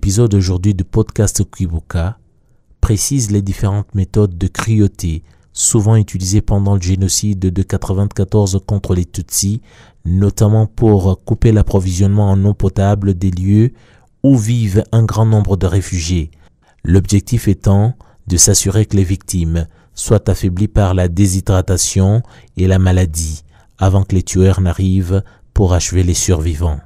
L'épisode aujourd'hui du podcast Kwibuka précise les différentes méthodes de cruauté souvent utilisées pendant le génocide de 1994 contre les Tutsis, notamment pour couper l'approvisionnement en eau potable des lieux où vivent un grand nombre de réfugiés. L'objectif étant de s'assurer que les victimes soient affaiblies par la déshydratation et la maladie avant que les tueurs n'arrivent pour achever les survivants.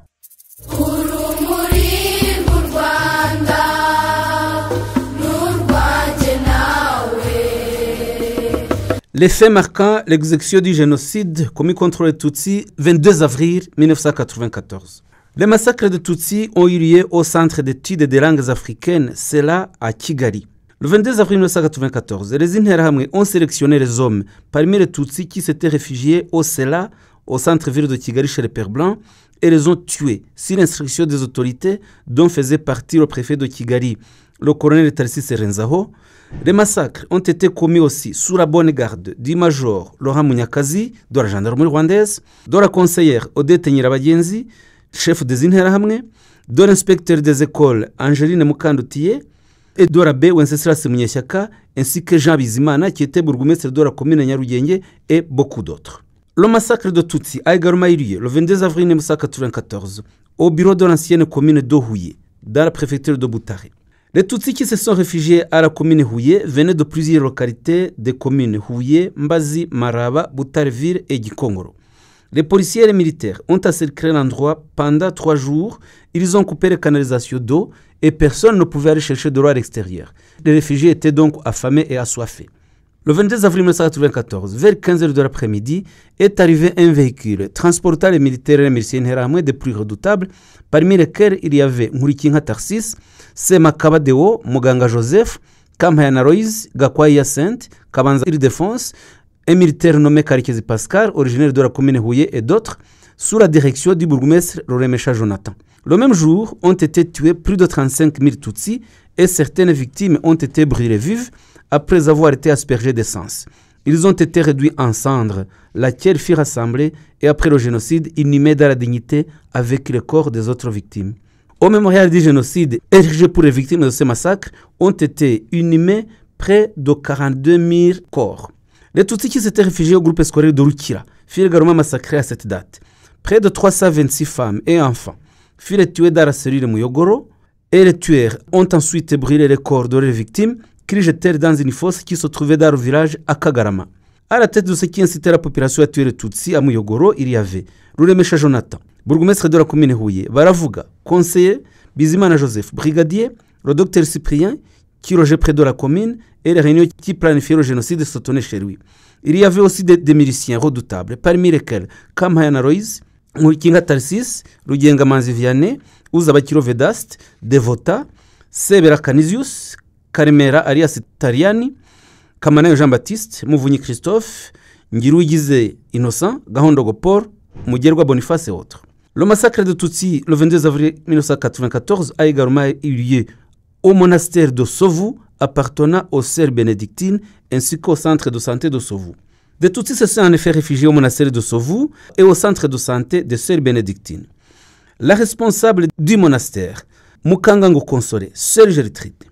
Les faits marquant l'exécution du génocide commis contre les Tutsis 22 avril 1994. Les massacres de Tutsis ont eu lieu au Centre d'études des langues africaines, CELA, à Kigali. Le 22 avril 1994, les Interahamwe ont sélectionné les hommes parmi les Tutsis qui s'étaient réfugiés au CELA, au centre-ville de Kigali chez les Pères Blancs, et les ont tués, sur l'instruction des autorités dont faisait partie le préfet de Kigali, le colonel Tarcisse Renzaho. Les massacres ont été commis aussi sous la bonne garde du major Laurent Munyakazi, de la gendarmerie rwandaise, de la conseillère Odette Nyirabagenzi, chef des Interahamwe, de l'inspecteur des écoles Angeline Mukandutiye, et de l'abbé Wenceslas Munyeshyaka, ainsi que Jean Bizimana, qui était bourgmestre de la commune de Nyarugenge, et beaucoup d'autres. Le massacre de Tutsi a également eu lieu le 22 avril 1994 au bureau de l'ancienne commune d'Ohouye, dans la préfecture de Butare. Les Tutsis qui se sont réfugiés à la commune Houye venaient de plusieurs localités des communes Houye, Mbazi, Maraba, Butareville et Gikongoro. Les policiers et les militaires ont encerclé l'endroit pendant 3 jours. Ils ont coupé les canalisations d'eau et personne ne pouvait aller chercher de l'eau à l'extérieur. Les réfugiés étaient donc affamés et assoiffés. Le 22 avril 1994, vers 15h de l'après-midi, est arrivé un véhicule transportant les militaires et les miliciens Interahamwe des plus redoutables, parmi lesquels il y avait Nkurikinka Tarcisse, Semakaba Deo, Muganga Joseph, Kampayana Loïse, Gakwaya Hyacinthe, Kabanza Ildefonse, un militaire nommé Karekezi Pascal, originaire de la commune Houye et d'autres, sous la direction du bourgmestre Ruremesha Jonathan. Le même jour, ont été tués plus de 35 000 Tutsis et certaines victimes ont été brûlées vives après avoir été aspergées d'essence. Ils ont été réduits en cendres, laquelle fut rassemblée et après le génocide, inhumée dans la dignité avec le corps des autres victimes. Au mémorial du génocide érigé pour les victimes de ces massacres, ont été inhumés près de 42 000 corps. Les Tutsis qui s'étaient réfugiés au groupe scolaire de Rukira furent également massacrés à cette date. Près de 326 femmes et enfants furent tués dans la cellule Muyogoro et les tueurs ont ensuite brûlé les corps de leurs victimes qu'ils jetèrent dans une fosse qui se trouvait dans le village à Kagarama. À la tête de ce qui incitait la population à tuer les Tutsis à Muyogoro, il y avait Ruremesha Jonathan, bourgmestre de la commune Houye, Baravuga, conseiller, Bizimana Joseph, brigadier, le docteur Cyprien, qui logeait près de la commune, et les réunions qui planifiaient le génocide se tenaient chez lui. Il y avait aussi des miliciens redoutables, parmi lesquels Kampayana Loïse, Nkurikinka Tarcisse, Rugenga Manzi Vianney, Uzabakiro Vedaste, Devota, Sebera Canisius, Karemera alias Tariani, Kamanayo Jean-Baptiste, Muvunyi Christophe, Ngirugize Innocent, Gahondogo Paul, Mugerwa Boniface et autres. Le massacre de Tutsis le 22 avril 1994 a également eu lieu au monastère de Sovu, appartenant aux sœurs bénédictines, ainsi qu'au centre de santé de Sovu. Des Tutsis se sont en effet réfugiés au monastère de Sovu et au centre de santé des sœurs bénédictines. La responsable du monastère, Mukangango Console, sœur Gertrude,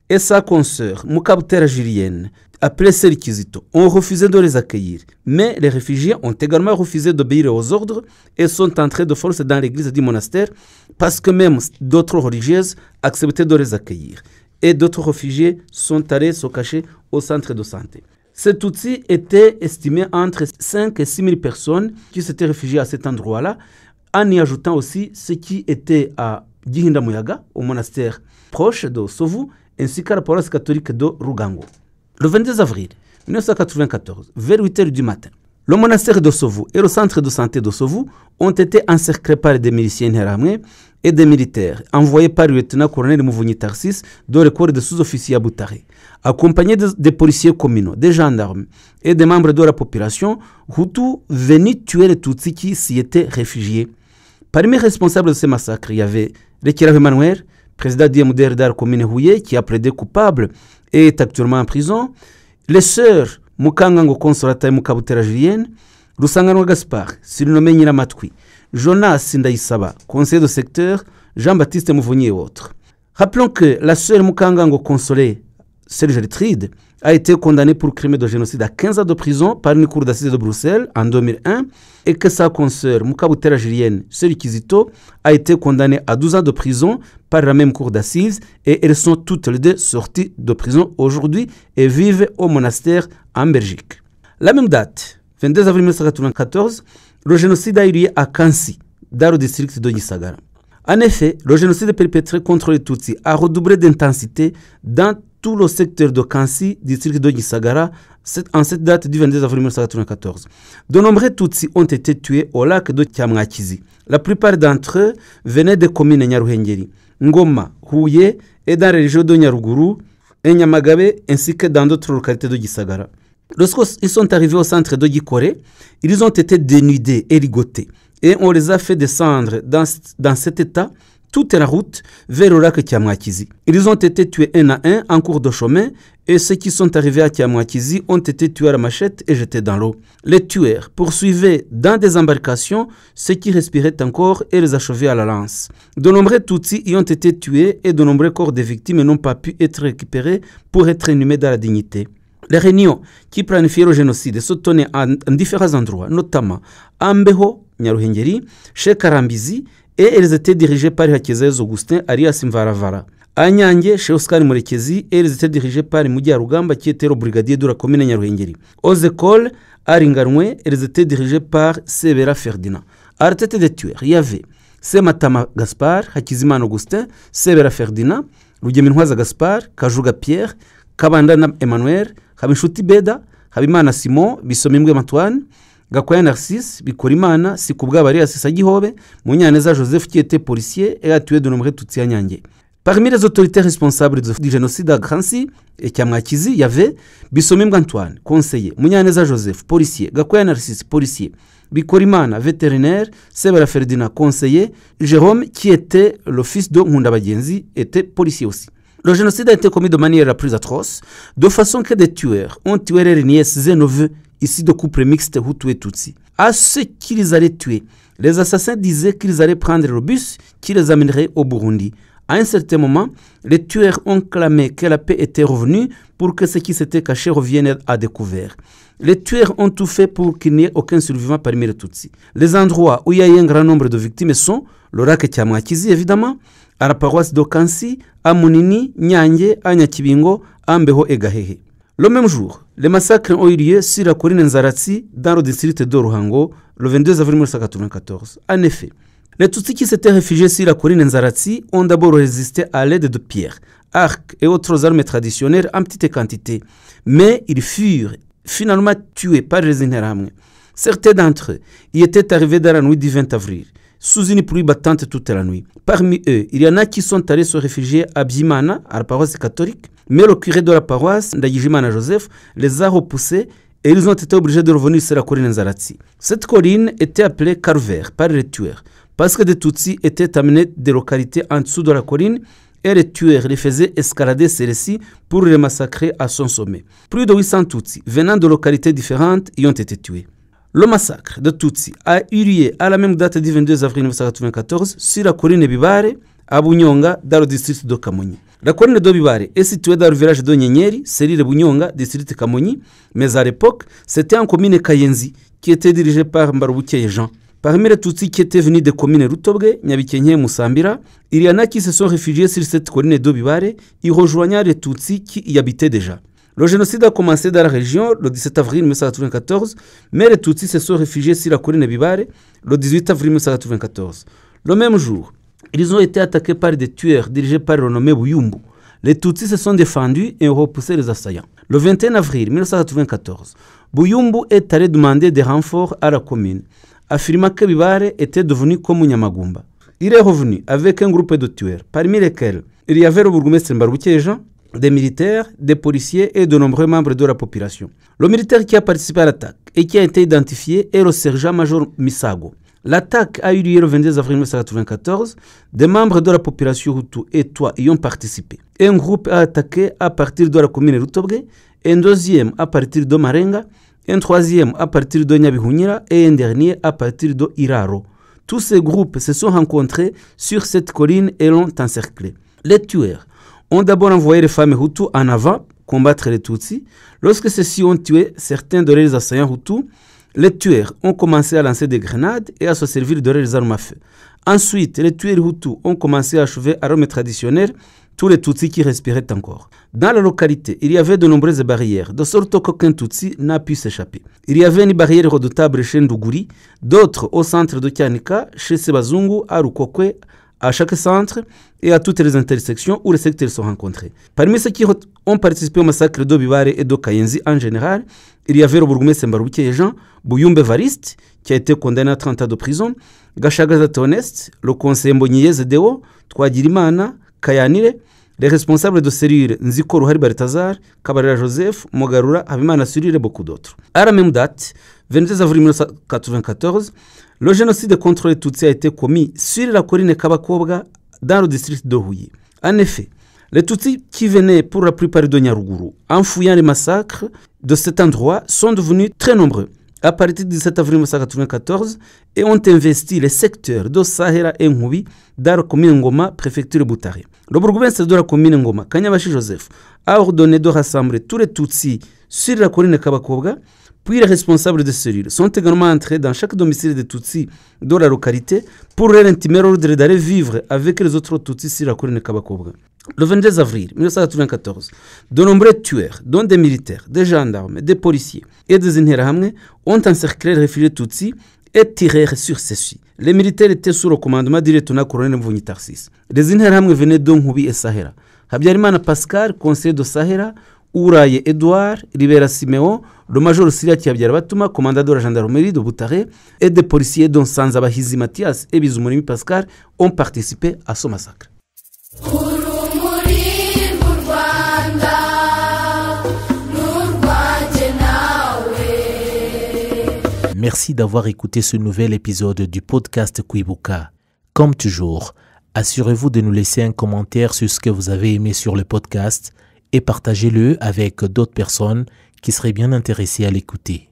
et sa consoeur, Mukabutera Julienne, appelée Sœur Kizito, ont refusé de les accueillir. Mais les réfugiés ont également refusé d'obéir aux ordres et sont entrés de force dans l'église du monastère parce que même d'autres religieuses acceptaient de les accueillir. Et d'autres réfugiés sont allés se cacher au centre de santé. Ces Tutsis étaient estimés entre 5 et 6 000 personnes qui s'étaient réfugiées à cet endroit-là, en y ajoutant aussi ceux qui étaient à Gihinda Muyaga, au monastère proche de Sovu, ainsi qu'à la paroisse catholique de Rugango. Le 22 avril 1994, vers 8h du matin, le monastère de Sovu et le centre de santé de Sovu ont été encerclés par des miliciens Interahamwe et des militaires envoyés par le lieutenant-colonel Muvunyi Tarcisse de l'école de sous-officiers à Butare. Accompagnés des policiers communaux, des gendarmes et des membres de la population, Hutu venus tuer les Tutsis qui s'y étaient réfugiés. Parmi les responsables de ces massacres, il y avait Rekiraho Emmanuel, président d'IMDR de la commune Houye, qui a plaidé coupable et est actuellement en prison. Les sœurs Mukangango Consolata et Mukabutera Julienne, Rusanganwa Gaspard, surnommé Nyiramatwi, Jonas Ndayisaba, conseiller de secteur, Jean-Baptiste Muvunyi et autres. Rappelons que la sœur Mukangango Consolée, Serge Ritride, a été condamnée pour crime de génocide à 15 ans de prison par une cour d'assises de Bruxelles en 2001 et que sa consoeur Mukabutera Julienne, Sœur Kizito, a été condamnée à 12 ans de prison par la même cour d'assises et elles sont toutes les deux sorties de prison aujourd'hui et vivent au monastère en Belgique. La même date, 22 avril 1994, le génocide a eu lieu à Kansi, dans le district de Gisagara. En effet, le génocide perpétré contre les Tutsis a redoublé d'intensité dans tout le secteur de Kansi, district de Gisagara, en cette date du 22 avril 1994. De nombreux Tutsis ont été tués au lac de Kiamwakizi. La plupart d'entre eux venaient des communes Nyaruhengeri, Ngoma, Huye et dans la région de Nyaruguru, et Nyamagabe, ainsi que dans d'autres localités de Gisagara. Lorsqu'ils sont arrivés au centre de Gikore, ils ont été dénudés et ligotés. Et on les a fait descendre dans cet état toute la route vers le lac Kiamwakizi. Ils ont été tués un à un en cours de chemin et ceux qui sont arrivés à Kiamwakizi ont été tués à la machette et jetés dans l'eau. Les tueurs poursuivaient dans des embarcations ceux qui respiraient encore et les achevaient à la lance. De nombreux Tutsis y ont été tués et de nombreux corps de victimes n'ont pas pu être récupérés pour être inhumés dans la dignité. Les réunions qui planifiaient le génocide se tenaient en différents endroits, notamment à Mbeho, Nyaruhengeri, chez Karambizi, et elles étaient dirigées par Hakizes Augustin alias Mvaravara. À Nyange, chez Oscar Murekezi, et elles étaient dirigées par Mugia Rugamba qui était le brigadier de la commune Nyaruhengeri. Aux écoles, à Ringarwe, elles étaient dirigées par Sebera Ferdinand. À la tête des tueurs, il y avait Sematama Gaspard, Hakizimana Augustin, Sebera Ferdinand, Rugeminwaza Gaspard, Kajuga Pierre, Kabandana Emmanuel, Habinshuti Beda, Habimana Simon, Bisomimbwe Antoine, Gakwaya Narcisse, Bikorimana, Sikubwabari Asisa Gihobe, Munyaneza Joseph qui était policier et a tué de nombreux Tutsis à Nyange. Parmi les autorités responsables du génocide à Kansi et Kiamwakizi, il y avait Bisomimbwe Antoine, conseiller, Munyaneza Joseph, policier, Gakwaya Narcisse, policier, Bikorimana, vétérinaire, Sebera Ferdinand, conseiller, Jérôme qui était le fils de Nkundabagenzi, était policier aussi. Le génocide a été commis de manière la plus atroce, de façon que des tueurs ont tué leurs nièces et neveux, ici de couple mixte Hutu et Tutsi. À ceux qui les allaient tuer, les assassins disaient qu'ils allaient prendre le bus qui les amènerait au Burundi. À un certain moment, les tueurs ont clamé que la paix était revenue pour que ceux qui s'étaient cachés reviennent à découvert. Les tueurs ont tout fait pour qu'il n'y ait aucun survivant parmi les Tutsis. Les endroits où il y a eu un grand nombre de victimes sont le lac Kiamwakizi, évidemment, à la paroisse de Kansi, à Munini, Nyange, à Nyakibingo, à Mbeho et Gahehe. Le même jour, les massacres ont eu lieu sur la colline Nzaratsi, dans le district de Ruhango, le 22 avril 1994. En effet, les Tutsis qui s'étaient réfugiés sur la colline Nzaratsi ont d'abord résisté à l'aide de pierres, arcs et autres armes traditionnelles en petite quantité. Mais ils furent finalement tués par les Interahamwe. Certains d'entre eux y étaient arrivés dans la nuit du 20 avril, sous une pluie battante toute la nuit. Parmi eux, il y en a qui sont allés se réfugier à Bimana, à la paroisse catholique, mais le curé de la paroisse, Ndagijimana Joseph, les a repoussés et ils ont été obligés de revenir sur la colline Nzaratsi. Cette colline était appelée Calvaire par les tueurs, parce que des Tutsis étaient amenés des localités en dessous de la colline et les tueurs les faisaient escalader celles-ci pour les massacrer à son sommet. Plus de 800 Tutsis venant de localités différentes y ont été tués. Le massacre de Tutsis a eu lieu à la même date du 22 avril 1994 sur la colline Bibare, à Bunyonga, dans le district de Kamonyi. La colline de Bibare est située dans le village de Nyenyeri, Serire Bunyonga, district de Kamonyi, mais à l'époque, c'était en commune Kayenzi, qui était dirigée par Mbarubuke Jean. Parmi les Tutsis qui étaient venus des communes Rutobwe, Nyabikenye et Musambira, il y en a qui se sont réfugiés sur cette colline de Bibare, y rejoignant les Tutsis qui y habitaient déjà. Le génocide a commencé dans la région le 17 avril 1994, mais les Tutsis se sont réfugiés sur la colline Bibare le 18 avril 1994. Le même jour, ils ont été attaqués par des tueurs dirigés par le nommé Buyumbu. Les Tutsis se sont défendus et ont repoussé les assaillants. Le 21 avril 1994, Buyumbu est allé demander des renforts à la commune, affirmant que Bibare était devenu comme Nyamagumba. Il est revenu avec un groupe de tueurs, parmi lesquels il y avait le bourgmestre Mbarubuke Jean, des militaires, des policiers et de nombreux membres de la population. Le militaire qui a participé à l'attaque et qui a été identifié est le sergent-major Misago. L'attaque a eu lieu le 22 avril 1994. Des membres de la population Hutu et Twa y ont participé. Un groupe a attaqué à partir de la commune Rutobwe, un deuxième à partir de Marenga, un troisième à partir de Nyabihunyira et un dernier à partir de Iraro. Tous ces groupes se sont rencontrés sur cette colline et l'ont encerclé. Les tueurs ont d'abord envoyé les femmes Hutus en avant combattre les Tutsis. Lorsque ceux-ci ont tué certains de leurs assaillants Hutus, les tueurs ont commencé à lancer des grenades et à se servir de leurs armes à feu. Ensuite, les tueurs Hutus ont commencé à achever à l'arme traditionnelle tous les Tutsis qui respiraient encore. Dans la localité, il y avait de nombreuses barrières, de sorte qu'aucun Tutsi n'a pu s'échapper. Il y avait une barrière redoutable chez Nduguri, d'autres au centre de Kianika, chez Sebazungu, à Rukokwe, à chaque centre et à toutes les intersections où les secteurs sont rencontrés. Parmi ceux qui ont participé au massacre d'Obibare et de Kayenzi en général, il y avait le bourgmestre Mbaruki Jean, Bouyumbe Variste, qui a été condamné à 30 ans de prison, Gashagaza Tonest, le conseiller Mbonyeze Deo, Twagirimana, Kayanire, les responsables de cellule Nziko Ruhari Balthazar, Kabarira Joseph, Mogarura, Habimana Cyril et beaucoup d'autres. À la même date, 22 avril 1994, le génocide contre les Tutsis a été commis sur la colline Kabakobwa dans le district de Huye. En effet, les Tutsis qui venaient pour la plupart de Nyaruguru, en fouillant les massacres de cet endroit, sont devenus très nombreux à partir du 17 avril 1994 et ont investi les secteurs de Sahera et Nkubi dans la commune Ngoma, préfecture de Butare. Le bourgmestre de la commune Ngoma, Kanyabashi Joseph, a ordonné de rassembler tous les Tutsis sur la colline Kabakobwa, puis les responsables de cellules sont également entrés dans chaque domicile des Tutsis de la localité pour leur intimer l'ordre d'aller vivre avec les autres Tutsis sur la colline Kabakobwa. Le 22 avril 1994, de nombreux tueurs, dont des militaires, des gendarmes, des policiers et des Interahamwe, ont encerclé les réfugiés Tutsis et tirèrent sur ceux-ci. Les militaires étaient sous le commandement du lieutenant-colonel Mvunyi Tarsis. Les Interahamwe venaient d'Nkubi et Sahera. Habyarimana Pascal, conseiller de Sahera, Uraye Edouard, Ribera Siméon, le major Siriaki Habyarabatuma, commandant de la gendarmerie de Butare, et des policiers dont Sanzabahizi Mathias et Bizumurimi Pascal ont participé à ce massacre. Merci d'avoir écouté ce nouvel épisode du podcast Kwibuka. Comme toujours, assurez-vous de nous laisser un commentaire sur ce que vous avez aimé sur le podcast et partagez-le avec d'autres personnes qui seraient bien intéressées à l'écouter.